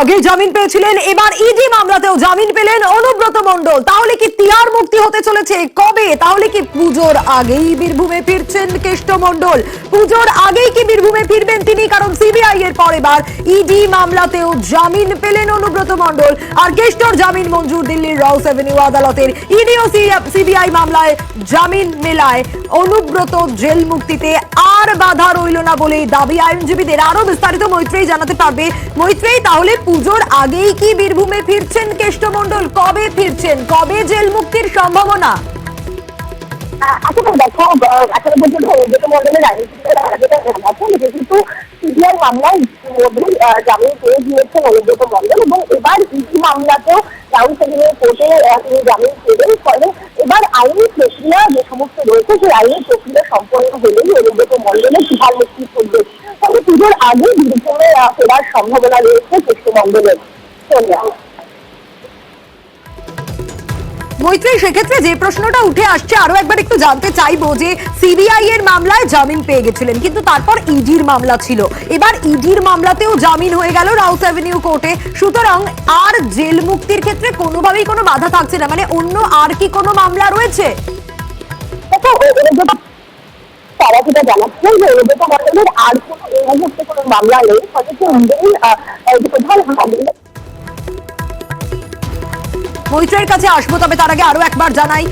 আগে জামিন পেয়েছিলেন, এবার ইডি মামলাতেও জামিন পেলেন অনুব্রত মণ্ডল। তাহলে কি তিহার মুক্তি হতে চলেছে কবে? তাহলে কি পুজোর আগেই বীরভূমে ফিরছেন কেষ্ট মণ্ডল? পুজোর আগেই কি বীরভূমে ফিরবেন তিনি? কারণ সিবিআই এর পর এবার ইডি মামলাতেও জামিন পেলেন অনুব্রত মণ্ডল। আর কেষ্টর জামিন মঞ্জুর দিল্লির রাউস এভিনিউ আদালতের। ইডি ও সিবিআই মামলায় জামিন মেলায় অনুব্রত জেল মুক্তিতে আর বাধা রইল না বলেই দাবি আইনজীবীদের। আরো বিস্তারিত মৈত্রেয়ী জানাতে পারবে। মৈত্রেয়ী, তাহলে পুজোর আগেই কি বীরভূমে ফিরছেন কেষ্ট মণ্ডল? কবে ফিরছেন? কবে জেল মুক্তির সম্ভাবনা? আসলে দেখো, আসলে পর্যন্ত অনুব্রত মণ্ডলের যেহেতু সিবিআই মামলায় ইতিমধ্যেই জামিন পেয়ে গিয়েছেন অনুব্রত মণ্ডল এবং এবার ইডি মামলাতেও রাউস এভিনিউ কোর্টে তিনি জামিন পেলেন। ফলে এবার আইনি প্রক্রিয়া যে সমস্ত রয়েছে সেই আইনি প্রক্রিয়া সম্পন্ন হলেই অনুব্রত মণ্ডলের তিহার মুক্তি করবে। তবে পুজোর আগে বীরভূমে ফেরার সম্ভাবনা রয়েছে কেষ্ট মণ্ডলের। মৈত্রেয়ী, সেক্ষেত্রে যে প্রশ্নটা উঠে আসছে, আরো একবার একটু জানতে চাইবো যে সিবিআই এর মামলায় জামিন পেয়ে গেছিলেন, কিন্তু তারপর ইডির মামলা ছিল, এবার ইডির মামলাতেও জামিন হয়ে গেল রাউস এভিনিউ কোর্টে। সুতরাং আর জেল মুক্তির ক্ষেত্রে কোনোভাবেই কোনো বাধা থাকছে না, মানে অন্য আর কি কোনো মামলা রয়েছে? তারা যেটা জানাচ্ছেন যে অনুব্রত মণ্ডলের আর কোনো এই মুহূর্তে কোনো মামলা নেই। প্রধান মৈত্রের কাছে আসবো, তবে তার আগে আরো একবার জানাই,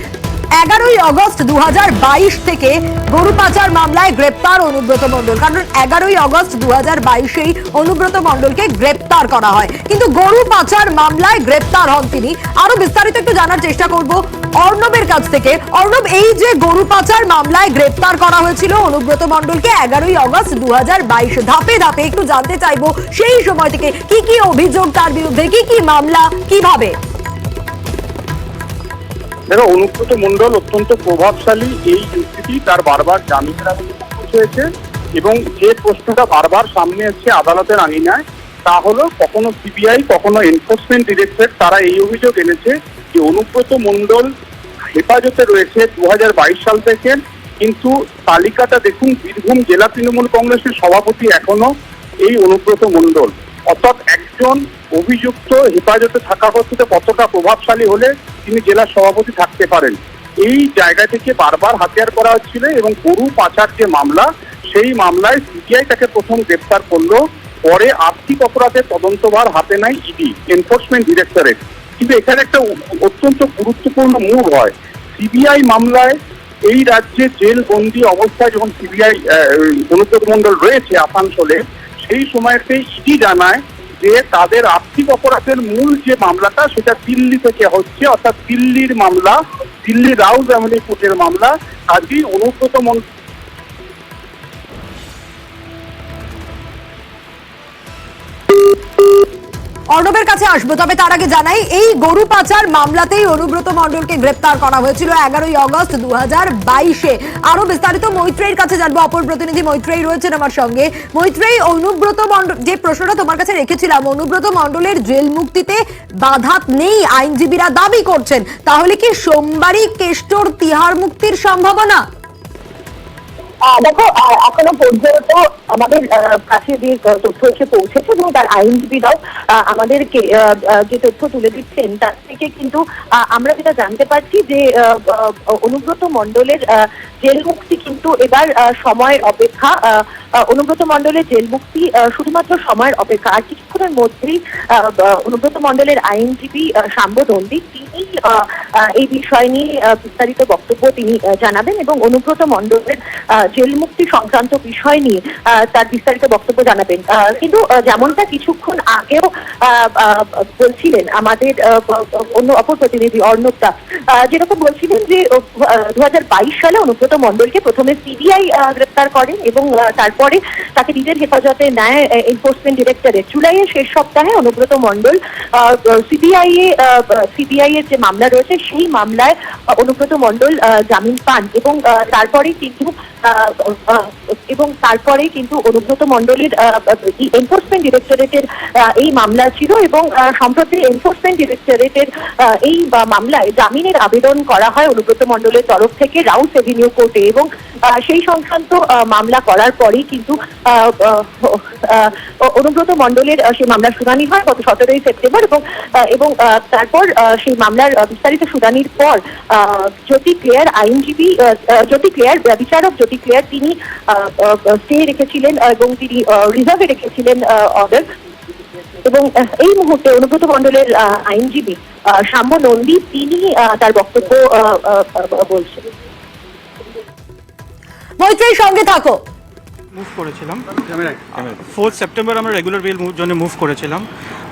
11ই আগস্ট 2022 থেকে গরু পাচার মামলায় গ্রেপ্তার অনুব্রত মণ্ডল। কারণ 11ই আগস্ট 2022-এই অনুব্রত মণ্ডলকে গ্রেপ্তার করা হয়, কিন্তু গরু পাচার মামলায় গ্রেপ্তার হন তিনি। আরো বিস্তারিত একটু জানার চেষ্টা করব অর্ণবের কাছ থেকে। অর্ণব, এই যে গরু পাচার মামলায় গ্রেপ্তার করা হয়েছিল অনুব্রত মণ্ডলকে 11ই আগস্ট 2022, ধাপে ধাপে একটু জানতে চাইবো সেই সময় থেকে কি কি অভিযোগ তার বিরুদ্ধে, কি কি মামলা, কিভাবে? দেখো, অনুব্রত মণ্ডল অত্যন্ত প্রভাবশালী এই ইনস্টিটিউট, তার বারবার জামিনের আবেদন হয়েছে এবং যে প্রশ্নটা বারবার সামনে এসেছে আদালতের আঙিনায় তা হলো কখনো সিবিআই কখনো এনফোর্সমেন্ট ডিরেক্টরেট তারা এই অভিযোগ এনেছে যে অনুব্রত মণ্ডল হেফাজতে রয়েছে 2022 সাল থেকে, কিন্তু তালিকাটা দেখুন, বীরভূম জেলা তৃণমূল কংগ্রেসের সভাপতি এখনো এই অনুব্রত মণ্ডল। অর্থাৎ একজন অভিযুক্ত হেফাজতে থাকা অবস্থাতে কতটা প্রভাবশালী হলে তিনি জেলা সভাপতি থাকতে পারেন, এই জায়গা থেকে বারবার হাতিয়ার করা হচ্ছিল। এবং গরু পাচার যে মামলা, সেই মামলায় সিবিআই তাকে প্রথম গ্রেপ্তার করলো, পরে আর্থিক অপরাধের তদন্তভার হাতে নেয় ইডি, এনফোর্সমেন্ট ডিরেক্টরেট। কিন্তু এখানে একটা অত্যন্ত গুরুত্বপূর্ণ মুভ হয়। সিবিআই মামলায় এই রাজ্যে জেল বন্দি অবস্থায় যখন সিবিআই অনুব্রত মণ্ডল রয়েছে আসানসোলে, সেই সময়তে ইডি জানায় যে তাদের আর্থিক অপরাধের মূল যে মামলাটা সেটা দিল্লি থেকে হচ্ছে, অর্থাৎ দিল্লির মামলা, দিল্লি রাউস এভিনিউ কোর্টের মামলা। কাজী অনুব্রত মণ্ডল অর্ণবের কাছে আসবো, তবে তার আগে জানাই এই গরু পাচার মামলাতেই অনুব্রত মণ্ডলকে গ্রেপ্তার করা হয়েছিল 11ই আগস্ট 2022-এ। আরো বিস্তারিত মৈত্রেয়ীর কাছে জানবো, অপর প্রতিনিধি মৈত্রেয়ী রয়েছেন আমার সঙ্গে। মৈত্রেয়ী, অনুব্রত মণ্ডল, যে প্রশ্নটা তোমার কাছে রেখেছিলাম, অনুব্রত মণ্ডলের জেল মুক্তিতে বাধা নেই আইনজীবীরা দাবি করছেন, তাহলে কি সোমবারই কেষ্টর তিহার মুক্তির সম্ভাবনা? দেখো, এখনো পর্যন্ত আমাদের কাছে যে তথ্য এসে পৌঁছেছে এবং তার আইনজীবীরাও আমাদেরকে যে তথ্য তুলে দিচ্ছেন তার থেকে কিন্তু আমরা যেটা জানতে পারছি যে অনুব্রত মণ্ডলের জেল মুক্তি কিন্তু এবার সময়ের অপেক্ষা। অনুব্রত মণ্ডলের জেল মুক্তি শুধুমাত্র সময়ের অপেক্ষা। আর কিছুক্ষণের মধ্যেই অনুব্রত মণ্ডলের আইনজীবী শাম্ব দন্ডি তিনি এই বিষয় নিয়ে বিস্তারিত বক্তব্য তিনি জানাবেন এবং অনুব্রত মণ্ডলের জেল মুক্তি সংক্রান্ত বিষয় নিয়ে তার বিস্তারিত বক্তব্য জানাবেন। কিন্তু যেমনটা কিছুক্ষণ আগেও বলছিলেন আমাদের অন্য অপর প্রতিনিধি অর্ণবদা, যেরকম বলছিলেন যে 2022 সালে অনুব্রত মণ্ডলকে প্রথমে সিবিআই গ্রেপ্তার করেন এবং তারপরে তাকে নিজের হেফাজতে নেয় এনফোর্সমেন্ট ডিরেক্টরেট। জুলাইয়ের শেষ সপ্তাহে অনুব্রত মণ্ডল সিবিআই এর যে মামলা রয়েছে সেই মামলায় অনুব্রত মণ্ডল জামিন পান এবং তারপরে কিন্তু এবং তারপরে কিন্তু অনুব্রত মণ্ডলের এনফোর্সমেন্ট ডিরেক্টরেটের এই মামলা ছিল এবং সম্প্রতি এনফোর্সমেন্ট ডিরেক্টরেটের এই মামলায় জামিনের আবেদন করা হয় অনুব্রত মণ্ডলের তরফ থেকে রাউস এভিনিউ কোর্টে এবং সেই সংক্রান্ত মামলা করার পরেই কিন্তু অনুব্রত মণ্ডলের সেই মামলার শুনানি হয় গত 17ই সেপ্টেম্বর এবং তারপর সেই মামলার বিস্তারিত শুনানির পর জ্যোতি ক্লেয়ার আইনজীবী জ্যোতি ক্লেয়ার বিচারক জ্যোতি ক্লেয়ার তিনি স্টে রেখেছিলেন এবং তিনি রিজার্ভে রেখেছিলেন অর্ডার এবং এই মুহূর্তে অনুব্রত মণ্ডলের আইনজীবী সাম্য নন্দী তিনি তার বক্তব্য বলছেন। মৈত্রীর সঙ্গে থাকো। মুভ করেছিলাম 4 সেপ্টেম্বর আমরা রেগুলার বেল জন্য মুভ করেছিলাম,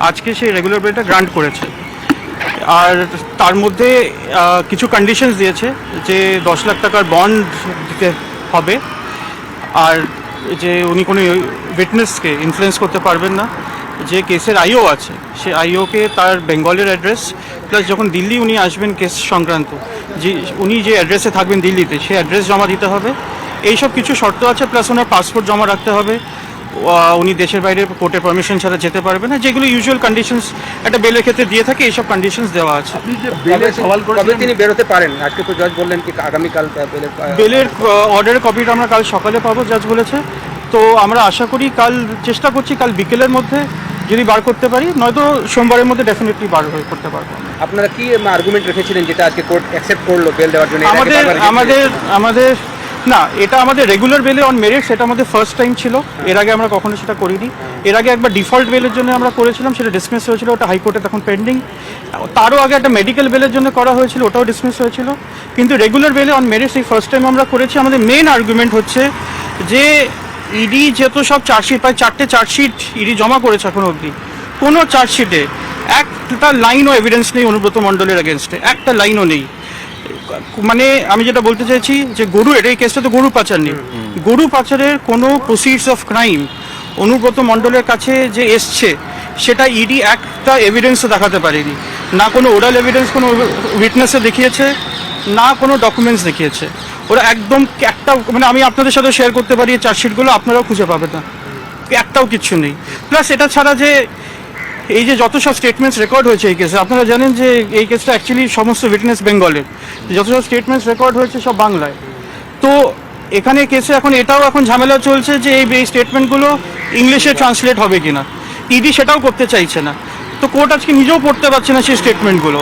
আজকে সেই রেগুলার বেলটা গ্রান্ট করেছে। আর তার মধ্যে কিছু কন্ডিশনস দিয়েছে যে 10 লাখ টাকার বন্ড দিতে হবে, আর যে উনি কোনো উইটনেসকে ইনফ্লুয়েন্স করতে পারবেন না। যে কেসের আইও আছে সে আইওকে তার বেঙ্গলের অ্যাড্রেস প্লাস যখন দিল্লি উনি আসবেন কেস সংক্রান্ত যে উনি যে অ্যাড্রেসে থাকবেন দিল্লিতে সেই অ্যাড্রেস জমা দিতে হবে। এইসব কিছু শর্ত আছে, প্লাস ওনার পাসপোর্ট জমা রাখতে হবে। উনি দেশের বাইরে কোর্টের পারমিশন ছাড়া যেতে পারবে না, যেগুলো ইউজুয়াল কন্ডিশনস একটা বেলের ক্ষেত্রে দিয়ে থাকে, এইসব কন্ডিশনস দেওয়া আছে। কবে তিনি বেরোতে পারেন? আজকে তো জজ বললেন কি আগামীকাল বেলের অর্ডারের কপিটা আমরা কাল সকালে পাবো, জাজ বলেছে। তো আমরা আশা করি কাল চেষ্টা করছি কাল বিকেলের মধ্যে যদি বার করতে পারি, নয়তো সোমবারের মধ্যে ডেফিনেটলি বার করতে পারবো। আপনারা কি আর্গুমেন্ট রেখেছিলেন যেটা আজকে কোর্ট অ্যাকসেপ্ট করলো বেল দেওয়ার জন্য? আমাদের না, এটা আমাদের রেগুলার বেলে অন মেরিটস, এটা আমাদের ফার্স্ট টাইম ছিল। এর আগে আমরা কখনো সেটা করিনি। এর আগে একবার ডিফল্ট বেলের জন্য আমরা করেছিলাম, সেটা ডিসমিস হয়েছিল, ওটা হাইকোর্টে তখন পেন্ডিং। তারও আগে একটা মেডিকেল বেলের জন্য করা হয়েছিল, ওটাও ডিসমিস হয়েছিল। কিন্তু রেগুলার বেলে অন মেরিটস এই ফার্স্ট টাইম আমরা করেছি। আমাদের মেইন আর্গুমেন্ট হচ্ছে যে ইডি যেহেতু সব চার্জশিট, প্রায় 4টে চার্জশিট ইডি জমা করেছে এখন অবধি, কোনো চার্জশিটে একটা লাইনও এভিডেন্স নেই অনুব্রত মণ্ডলের এগেনস্টে, একটা লাইনও নেই। মানে আমি যেটা বলতে চাইছি যে এই কেসটা তো গরু পাচার নেই, গরু পাচারের কোনো প্রসিডস অফ ক্রাইম অনুব্রত মণ্ডলের কাছে যে এসছে সেটা ইডি একটা এভিডেন্সও দেখাতে পারেনি। না কোনো ওরাল এভিডেন্স কোনো উইটনেসে দেখিয়েছে, না কোনো ডকুমেন্টস দেখিয়েছে। ওরা একদম একটা, মানে আমি আপনাদের সাথে শেয়ার করতে পারি চার্জশিটগুলো, আপনারাও খুঁজে পাবেন না, একটাও কিচ্ছু নেই। প্লাস এটা ছাড়া যে এই যে যত সব স্টেটমেন্টস রেকর্ড হয়েছে এই কেসে, আপনারা জানেন যে এই কেসটা অ্যাকচুয়ালি সমস্ত উইটনেস বেঙ্গলের, যত সব স্টেটমেন্টস রেকর্ড হয়েছে সব বাংলায়। তো এখানে কেসে এখন ঝামেলা চলছে যে এই স্টেটমেন্টগুলো ইংলিশে ট্রান্সলেট হবে কিনা, ইডি সেটাও করতে চাইছে না। তো কোর্ট আজকে নিজেও পড়তে পারছে না সেই স্টেটমেন্টগুলো।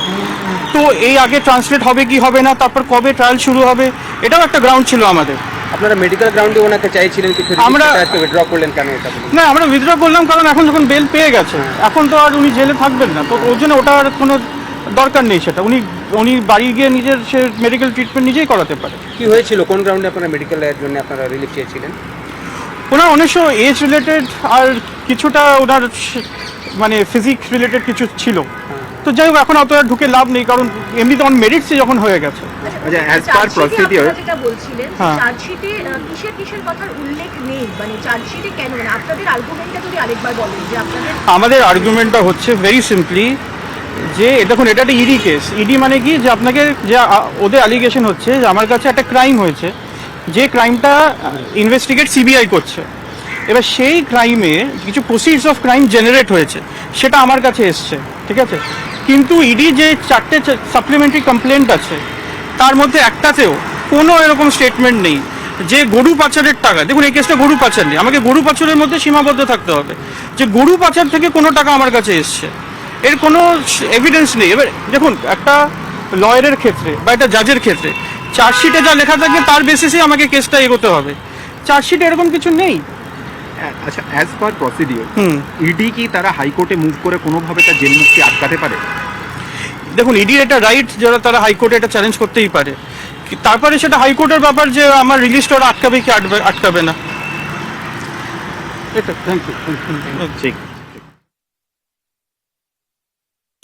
তো এই আগে ট্রান্সলেট হবে কি হবে না, তারপর কবে ট্রায়াল শুরু হবে, এটাও একটা গ্রাউন্ড ছিল আমাদের। আপনারা মেডিকেল গ্রাউন্ডে ওনাকে চাইছিলেন কিছু, আমরা উইথড্র করলেন কেন? এটা না, আমরা উইথড্র করলাম কারণ এখন যখন বেল পেয়ে গেছে এখন তো আর উনি জেলে থাকবেন না, তো ওর জন্য ওটার কোনো দরকার নেই। সেটা উনি বাড়ি গিয়ে নিজের সে মেডিকেল ট্রিটমেন্ট নিজেই করাতে পারে। কি হয়েছিল, কোন গ্রাউন্ডে আপনারা মেডিকেলের জন্য আপনারা রিলিফ চেয়েছিলেন? ওনার অনেক এজ রিলেটেড আর কিছুটা ওনার মানে ফিজিক্স রিলেটেড কিছু ছিল। তো যাই হোক, এখন অত ঢুকে লাভ নেই, কারণ এমনিতে অন মেরিটসে যখন হয়ে গেছে। আচ্ছা, অ্যাজ পার প্রসিডিওর যেটা বলছিলেন চার্জশিটে কিসের কথার উল্লেখ নেই, মানে চার্জশিটে কেন না? আপনাদের আর্গুমেন্টটা যদি আরেকবার বলেন যে আপনাদের। আমাদের আর্গুমেন্টটা হচ্ছে ভেরি সিম্পলি যে দেখুন, এটা একটা ইডি কেস। ইডি মানে কি, যে আপনাকে যে ওদের অ্যালিগেশন হচ্ছে যে আমার কাছে একটা ক্রাইম হয়েছে, যে ক্রাইমটা ইনভেস্টিগেট সিবিআই করছে। এবার সেই ক্রাইমে কিছু প্রসিডস অফ ক্রাইম জেনারেট হয়েছে, সেটা আমার কাছে এসছে, ঠিক আছে। কিন্তু ইডি যে 4টে সাপ্লিমেন্টারি কমপ্লেন্ট আছে তার মধ্যে একটাতেও কোনো এরকম স্টেটমেন্ট নেই যে গরু পাচারের টাকা, দেখুন এই কেসটা গরু পাচার নেই, আমাকে গরু পাচারের মধ্যে সীমাবদ্ধ থাকতে হবে, যে গরু পাচার থেকে কোনো টাকা আমার কাছে এসছে, এর কোনো এভিডেন্স নেই। এবার দেখুন, একটা লয়ারের ক্ষেত্রে বা একটা জাজের ক্ষেত্রে চার্জশিটে যা লেখা থাকবে তার বেসিসে আমাকে কেসটা এগোতে হবে, চার্জশিটে এরকম কিছু নেই। আচ্ছা, অ্যাজ পার প্রসিডিওর ইডি কি তারা হাইকোর্টে মুভ করে কোনোভাবে তার জেল মুক্তি আটকাতে পারে? দেখুন, ইডির এটা রাইট, যারা তারা হাইকোর্টে এটা চ্যালেঞ্জ করতেই পারে। তারপরে সেটা হাইকোর্টের ব্যাপার যে আমার রিলিজটা ওরা আটকাবে কি আটকাবে না। এটা থ্যাংক ইউ। ঠিক।